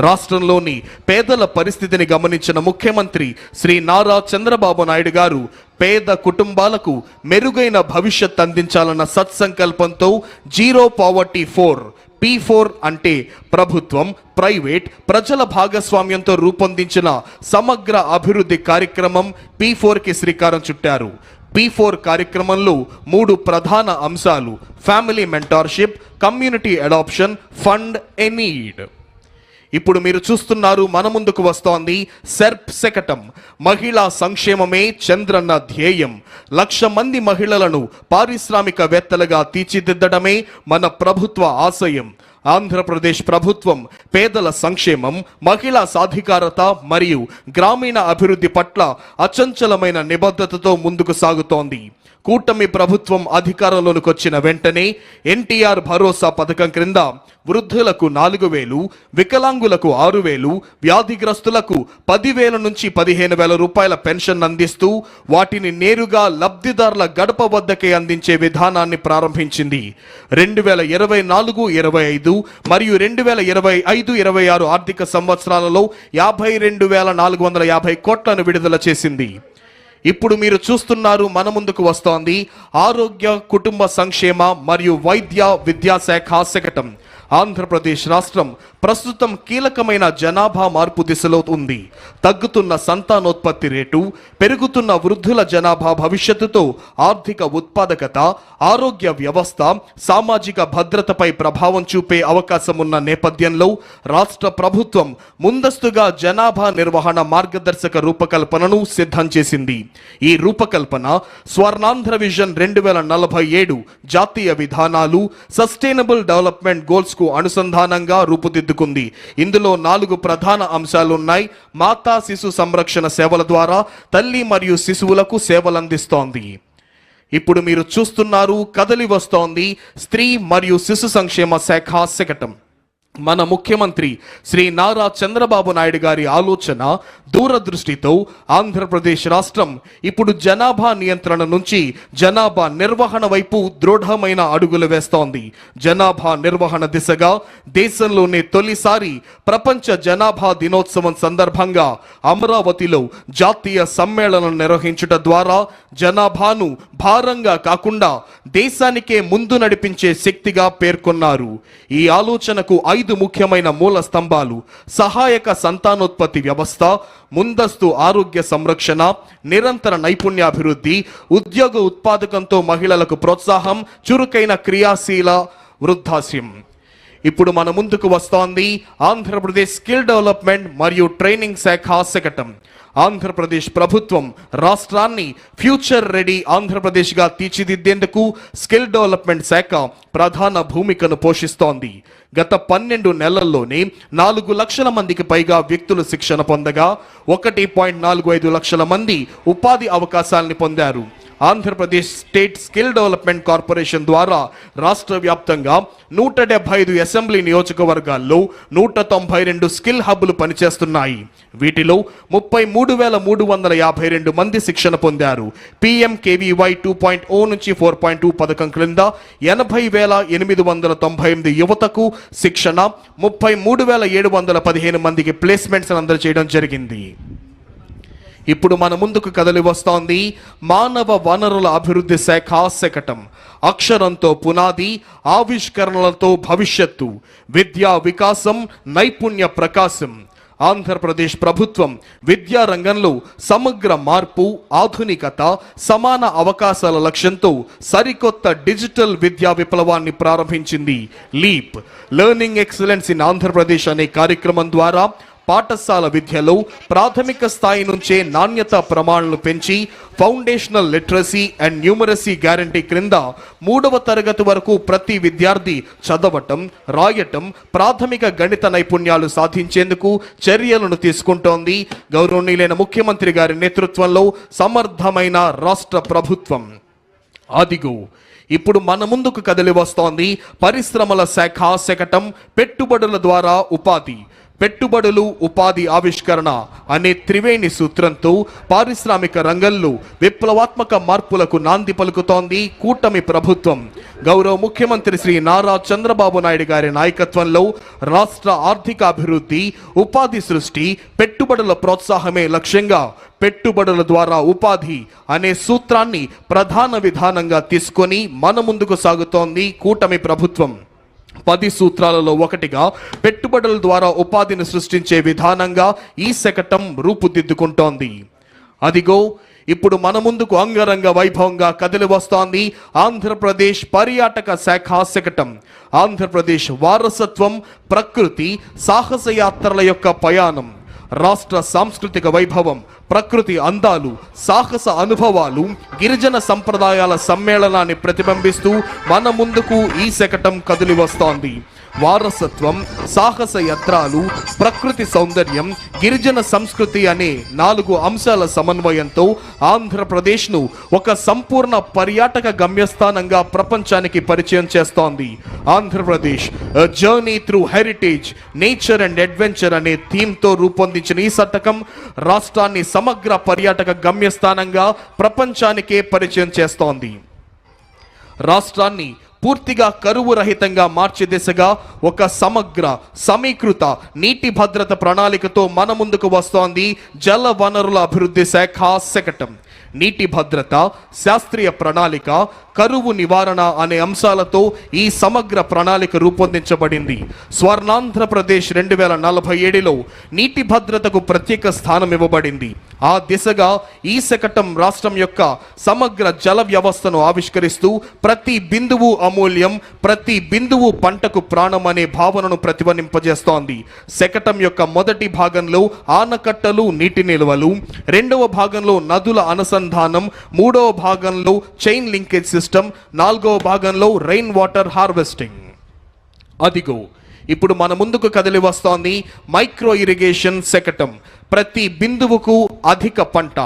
రాష్ట్రంలోని పేదల పరిస్థితిని గమనించిన ముఖ్యమంత్రి శ్రీ నారా చంద్రబాబు నాయుడు గారు పేద కుటుంబాలకు మెరుగైన భవిష్యత్ అందించాలన్న సత్సంకల్పంతో జీరో పావర్టీ 4 P4 అంటే ప్రభుత్వం, ప్రైవేట్, ప్రజల భాగస్వామ్యంతో రూపొందించిన సమగ్ర అభివృద్ధి కార్యక్రమం P4కి శ్రీకారం చుట్టారు. P4 కార్యక్రమంలో 3 ప్రధాన అంశాలు: family mentorship, community adoption, fund a need. ఇప్పుడు మీరు చూస్తున్నారు, మన ముందుకు వస్తోంది సెర్ప్ శకటం. మహిళా సంక్షేమమే చంద్రన్న ధ్యేయం. 1,00,000 మంది మహిళలను పారిశ్రామికవేత్తలుగా తీర్చిదిద్దడమే మన ప్రభుత్వ ఆశయం. ఆంధ్రప్రదేశ్ ప్రభుత్వం పేదల సంక్షేమం, మహిళా సాధికారత మరియు గ్రామీణ అభివృద్ధి పట్ల అచంచలమైన నిబద్ధతతో ముందుకు సాగుతోంది. కూటమి ప్రభుత్వం అధికారంలోకి వచ్చిన వెంటనే ఎన్టీఆర్ భరోసా పథకం క్రింద వృద్ధులకు 4,000, వికలాంగులకు 6,000, వ్యాధిగ్రస్తులకు 10,000 నుంచి 15,000 రూపాయల పెన్షన్ అందిస్తూ వాటిని నేరుగా లబ్ధిదారుల గడప వద్దకే అందించే విధానాన్ని ప్రారంభించింది. 2024-25 మరియు 2025-26 ఆర్థిక సంవత్సరాలలో 52,450 కోట్లను విడుదల చేసింది. ఇప్పుడు మీరు చూస్తున్నారు, మన ముందుకు వస్తోంది ఆరోగ్య, కుటుంబ సంక్షేమ మరియు వైద్య విద్యాశాఖ శకటం. ఆంధ్రప్రదేశ్ రాష్ట్రం ప్రస్తుతం కీలకమైన జనాభా మార్పు దిశలో ఉంది. తగ్గుతున్న సంతానోత్పత్తి రేటు, పెరుగుతున్న వృద్ధుల జనాభా భవిష్యత్తుతో ఆర్థిక ఉత్పాదకత, ఆరోగ్య వ్యవస్థ, సామాజిక భద్రతపై ప్రభావం చూపే అవకాశం ఉన్న నేపథ్యంలో రాష్ట్ర ప్రభుత్వం ముందస్తుగా జనాభా నిర్వహణ మార్గదర్శక రూపకల్పనను సిద్ధం చేసింది. ఈ రూపకల్పన స్వర్ణాంధ్ర విజన్ 2047 జాతీయ విధానాలు, సస్టైనబుల్ డెవలప్మెంట్ గోల్స్ కు అనుసంధానంగా రూపుదిద్దుకుంది. ఇందులో 4 ప్రధాన అంశాలు ఉన్నాయి. మాతా శిశు సంరక్షణ సేవల ద్వారా తల్లి మరియు శిశువులకు సేవలందిస్తోంది. ఇప్పుడు మీరు చూస్తున్నారు, కదలి వస్తోంది స్త్రీ మరియు శిశు సంక్షేమ శాఖ శకటం. మన ముఖ్యమంత్రి శ్రీ నారా చంద్రబాబు నాయుడు గారి ఆలోచన, దూరదృష్టితో ఆంధ్రప్రదేశ్ రాష్ట్రం ఇప్పుడు జనాభా నియంత్రణ నుంచి జనాభా నిర్వహణ వైపు దృఢమైన అడుగులు వేస్తోంది. జనాభా నిర్వహణ దిశగా దేశంలోనే తొలిసారి ప్రపంచ జనాభా దినోత్సవం సందర్భంగా అమరావతిలో జాతీయ సమ్మేళనం నిర్వహించుట ద్వారా జనాభాను భారంగా కాకుండా దేశానికే ముందు నడిపించే శక్తిగా పేర్కొన్నారు. ఈ ఆలోచనకు 5 ముఖ్యమైన మూల స్తంభాలు: సహాయక సంతానోత్పత్తి వ్యవస్థ, ముందస్తు ఆరోగ్య సంరక్షణ, నిరంతర నైపుణ్యాభివృద్ధి, ఉద్యోగ ఉత్పాదకంతో మహిళలకు ప్రోత్సాహం, చురుకైన క్రియాశీల వృద్ధాశ్యం. ఇప్పుడు మన ముందుకు వస్తోంది ఆంధ్రప్రదేశ్ స్కిల్ డెవలప్మెంట్ మరియు ట్రైనింగ్ శాఖ శకటం. ఆంధ్రప్రదేశ్ ప్రభుత్వం రాష్ట్రాన్ని ఫ్యూచర్ రెడీ ఆంధ్రప్రదేశ్గా తీర్చిదిద్దేందుకు స్కిల్ డెవలప్మెంట్ శాఖ ప్రధాన భూమికను పోషిస్తోంది. గత 12 నెలల్లోనే 4 లక్షల మందికి పైగా వ్యక్తులు శిక్షణ పొందగా 1.45 లక్షల మంది ఉపాధి అవకాశాలను పొందారు. Andhra Pradesh state skill development corporation ద్వారా రాష్ట్ర వ్యాప్తంగా 175 అసెంబ్లీ నియోజకవర్గాల్లో 192 స్కిల్ హబ్బులు పనిచేస్తున్నాయి. వీటిలో 33,352 మంది శిక్షణ పొందారు. PMKVY 2.0 నుంచి 4.2 పథకం క్రింద 80,898 యువతకు శిక్షణ, 33,715 మందికి ప్లేస్మెంట్స్ అందజేయడం జరిగింది. ఇప్పుడు మన ముందుకు కదలి వస్తోంది మానవ వనరుల అభివృద్ధి శాఖ శకటం. అక్షరంతో పునాది, ఆవిష్కరణలతో భవిష్యత్తు, విద్యా వికాసం, నైపుణ్య ప్రకాశం. ఆంధ్రప్రదేశ్ ప్రభుత్వం విద్యా రంగంలో సమగ్ర మార్పు, ఆధునికత, సమాన అవకాశాల లక్ష్యంతో సరికొత్త డిజిటల్ విద్యా విప్లవాన్ని ప్రారంభించింది. Leap learning excellence in Andhra Pradesh అనే కార్యక్రమం ద్వారా పాఠశాల విద్యలో ప్రాథమిక స్థాయి నుంచే నాణ్యత ప్రమాణాలను పెంచి foundational literacy and numeracy guarantee క్రింద 3వ తరగతి వరకు ప్రతి విద్యార్థి చదవటం, రాయటం, ప్రాథమిక గణిత నైపుణ్యాలు సాధించేందుకు చర్యలను తీసుకుంటోంది గౌరవనీయులైన ముఖ్యమంత్రి గారి నేతృత్వంలో సమర్థమైన రాష్ట్ర ప్రభుత్వం. అదిగో ఇప్పుడు మన ముందుకు కదిలి వస్తోంది పరిశ్రమల శాఖ శకటం. పెట్టుబడుల ద్వారా ఉపాధి. పెట్టుబడులు ఉపాధి ఆవిష్కరణ అనే త్రివేణి సూత్రంతో పారిశ్రామిక రంగంలో విప్లవాత్మక మార్పులకు నాంది పలుకుతోంది కూటమి ప్రభుత్వం. గౌరవ ముఖ్యమంత్రి శ్రీ నారా చంద్రబాబు నాయుడు గారి నాయకత్వంలో రాష్ట్ర ఆర్థికాభివృద్ధి, ఉపాధి సృష్టి, పెట్టుబడుల ప్రోత్సాహమే లక్ష్యంగా పెట్టుబడుల ద్వారా ఉపాధి అనే సూత్రాన్ని ప్రధాన విధానంగా తీసుకొని మన ముందుకు సాగుతోంది కూటమి ప్రభుత్వం. 10 సూత్రాలలో ఒకటిగా పెట్టుబడుల ద్వారా ఉపాధిని సృష్టించే విధానంగా ఈ శకటం రూపుదిద్దుకుంటోంది. అదిగో ఇప్పుడు మన ముందుకు అంగరంగ వైభవంగా కదిలి వస్తోంది ఆంధ్రప్రదేశ్ పర్యాటక శాఖ శకటం. ఆంధ్రప్రదేశ్ వారసత్వం, ప్రకృతి, సాహస యాత్రల యొక్క ప్రయాణం, రాష్ట్ర సాంస్కృతిక వైభవం, ప్రకృతి అందాలు, సాహస అనుభవాలు, గిరిజన సంప్రదాయాల సమ్మేళనాన్ని ప్రతిబింబిస్తూ మన ముందుకు ఈ శకటం కదిలి వస్తోంది. వారసత్వం, సాహస యాత్రలు, ప్రకృతి సౌందర్యం, గిరిజన సంస్కృతి అనే 4 అంశాల సమన్వయంతో ఆంధ్రప్రదేశ్ను ఒక సంపూర్ణ పర్యాటక గమ్యస్థానంగా ప్రపంచానికి పరిచయం చేస్తోంది. Andhra Pradesh journey through heritage, nature and adventure అనే థీమ్తో రూపొందించిన ఈ శతకం రాష్ట్రాన్ని సమగ్ర పర్యాటక గమ్యస్థానంగా ప్రపంచానికే పరిచయం చేస్తోంది. రాష్ట్రాన్ని పూర్తిగా కరువు రహితంగా మార్చే దిశగా ఒక సమగ్ర సమీకృత నీటి భద్రత ప్రణాళికతో మన ముందుకు వస్తోంది జల వనరుల అభివృద్ధి శాఖ శకటం. నీటి భద్రత, శాస్త్రీయ ప్రణాళిక, కరువు నివారణ అనే అంశాలతో ఈ సమగ్ర ప్రణాళిక రూపొందించబడింది. స్వర్ణాంధ్రప్రదేశ్ 2047లో నీటి భద్రతకు ప్రత్యేక స్థానం ఇవ్వబడింది. ఆ దిశగా ఈ శకటం రాష్ట్రం యొక్క సమగ్ర జల వ్యవస్థను ఆవిష్కరిస్తూ ప్రతి బిందువు అమూల్యం, ప్రతి బిందువు పంటకు ప్రాణం అనే భావనను ప్రతిధ్వనింపజేస్తోంది. శకటం యొక్క మొదటి భాగంలో ఆనకట్టలు, నీటి నిల్వలు, రెండవ భాగంలో నదుల అనుసంధానం, మూడవ భాగంలో చైన్ లింకేజ్ సిస్టమ్, నాలుగవ భాగంలో రెయిన్ వాటర్ హార్వెస్టింగ్. అదిగో ఇప్పుడు మన ముందుకు కదిలి వస్తోంది మైక్రో ఇరిగేషన్ శకటం. ప్రతి బిందువుకు అధిక పంట.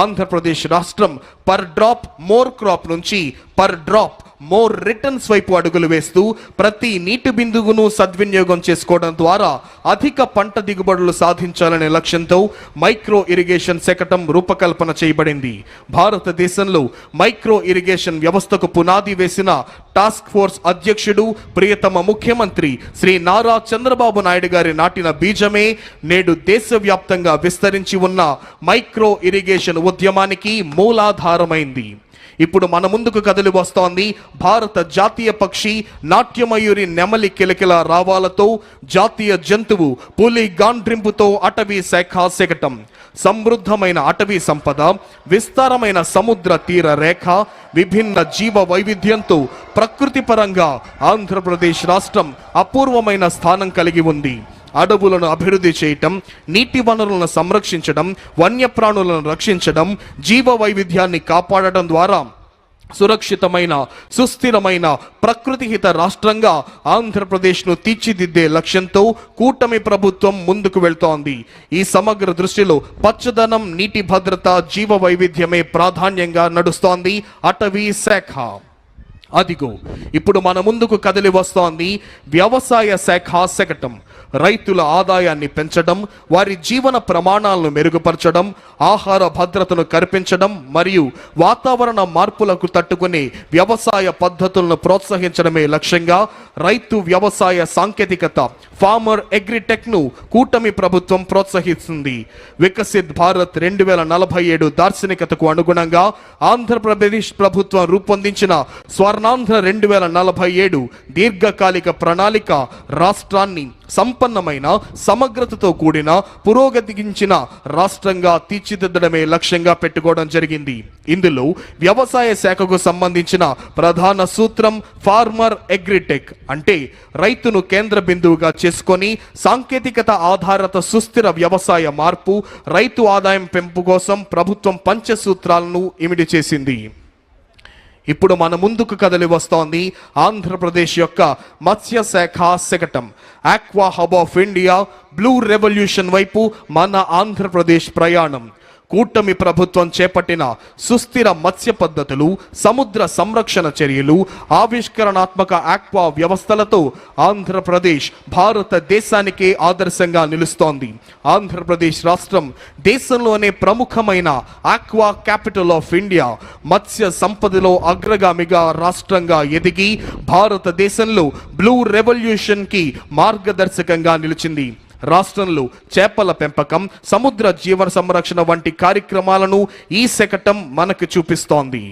ఆంధ్రప్రదేశ్ రాష్ట్రం పర్ డ్రాప్ మోర్ క్రాప్ నుంచి పర్ డ్రాప్ మోర్ రిటర్న్స్ వైపు అడుగులు వేస్తూ ప్రతి నీటి బిందువును సద్వినియోగం చేసుకోవడం ద్వారా అధిక పంట దిగుబడులు సాధించాలనే లక్ష్యంతో మైక్రో ఇరిగేషన్ శకటం రూపకల్పన చేయబడింది. భారతదేశంలో మైక్రో ఇరిగేషన్ వ్యవస్థకు పునాది వేసిన టాస్క్ ఫోర్స్ అధ్యక్షుడు, ప్రియతమ ముఖ్యమంత్రి శ్రీ నారా చంద్రబాబు నాయుడు గారి నాటిన బీజమే నేడు దేశవ్యాప్తంగా విస్తరించి ఉన్న మైక్రో ఇరిగేషన్ ఉద్యమానికి మూలాధారమైంది. ఇప్పుడు మన ముందుకు కదిలి వస్తోంది భారత జాతీయ పక్షి నాట్యమయూరి నెమలి కిలకిల రావాలతో, జాతీయ జంతువు పులి గాండ్రింపుతో అటవీ శాఖ శకటం. సమృద్ధమైన అటవీ సంపద, విస్తారమైన సముద్ర తీర రేఖ, విభిన్న జీవ వైవిధ్యంతో ప్రకృతి పరంగా ఆంధ్రప్రదేశ్ రాష్ట్రం అపూర్వమైన స్థానం కలిగి ఉంది. అడవులను అభివృద్ధి చేయటం, నీటి వనరులను సంరక్షించడం, వన్యప్రాణులను రక్షించడం, జీవ వైవిధ్యాన్ని కాపాడటం ద్వారా సురక్షితమైన, సుస్థిరమైన, ప్రకృతిహిత రాష్ట్రంగా ఆంధ్రప్రదేశ్ను తీర్చిదిద్దే లక్ష్యంతో కూటమి ప్రభుత్వం ముందుకు వెళ్తోంది. ఈ సమగ్ర దృష్టిలో పచ్చదనం, నీటి భద్రత, జీవ వైవిధ్యమే ప్రాధాన్యంగా నడుస్తోంది అటవీ శాఖ. అదిగో ఇప్పుడు మన ముందుకు కదిలి వస్తోంది వ్యవసాయ శాఖ శకటం. రైతుల ఆదాయాన్ని పెంచడం, వారి జీవన ప్రమాణాలను మెరుగుపరచడం, ఆహార భద్రతను కల్పించడం మరియు వాతావరణ మార్పులకు తట్టుకునే వ్యవసాయ పద్ధతులను ప్రోత్సహించడమే లక్ష్యంగా రైతు వ్యవసాయ సాంకేతికత, ఫార్మర్ అగ్రిటెక్ను కూటమి ప్రభుత్వం ప్రోత్సహిస్తుంది. వికసిత్ భారత్ 2047 దార్శనికతకు అనుగుణంగా ఆంధ్రప్రదేశ్ ప్రభుత్వం రూపొందించిన స్వర్ణాంధ్ర 2047 దీర్ఘకాలిక ప్రణాళిక రాష్ట్రాన్ని సంపన్నమైన, సమగ్రతతో కూడిన, పురోగతించిన రాష్ట్రంగా తీర్చిదిద్దడమే లక్ష్యంగా పెట్టుకోవడం జరిగింది. ఇందులో వ్యవసాయ శాఖకు సంబంధించిన ప్రధాన సూత్రం ఫార్మర్ అగ్రిటెక్, అంటే రైతును కేంద్ర బిందువుగా చేసుకొని సాంకేతికత ఆధారిత సుస్థిర వ్యవసాయ మార్పు, రైతు ఆదాయం పెంపు కోసం ప్రభుత్వం పంచసూత్రాలను ఇమిడి చేసింది. ఇప్పుడు మన ముందుకు కదిలి వస్తోంది ఆంధ్రప్రదేశ్ యొక్క మత్స్య శాఖ శకటం. Aqua hub of India, blue revolution వైపు మన ఆంధ్రప్రదేశ్ ప్రయాణం. కూటమి ప్రభుత్వం చేపట్టిన సుస్థిర మత్స్య పద్ధతులు, సముద్ర సంరక్షణ చర్యలు, ఆవిష్కరణాత్మక ఆక్వా వ్యవస్థలతో ఆంధ్రప్రదేశ్ భారతదేశానికే ఆదర్శంగా నిలుస్తోంది. ఆంధ్రప్రదేశ్ రాష్ట్రం దేశంలోనే ప్రముఖమైన ఆక్వా క్యాపిటల్ ఆఫ్ ఇండియా, మత్స్య సంపదలో అగ్రగామిగా రాష్ట్రంగా ఎదిగి భారతదేశంలో బ్లూ రెవల్యూషన్ కి మార్గదర్శకంగా నిలిచింది. రాష్ట్రంలో చేపల పెంపకం, సముద్ర జీవన సంరక్షణ వంటి కార్యక్రమాలను ఈ శకటం మనకు చూపిస్తోంది.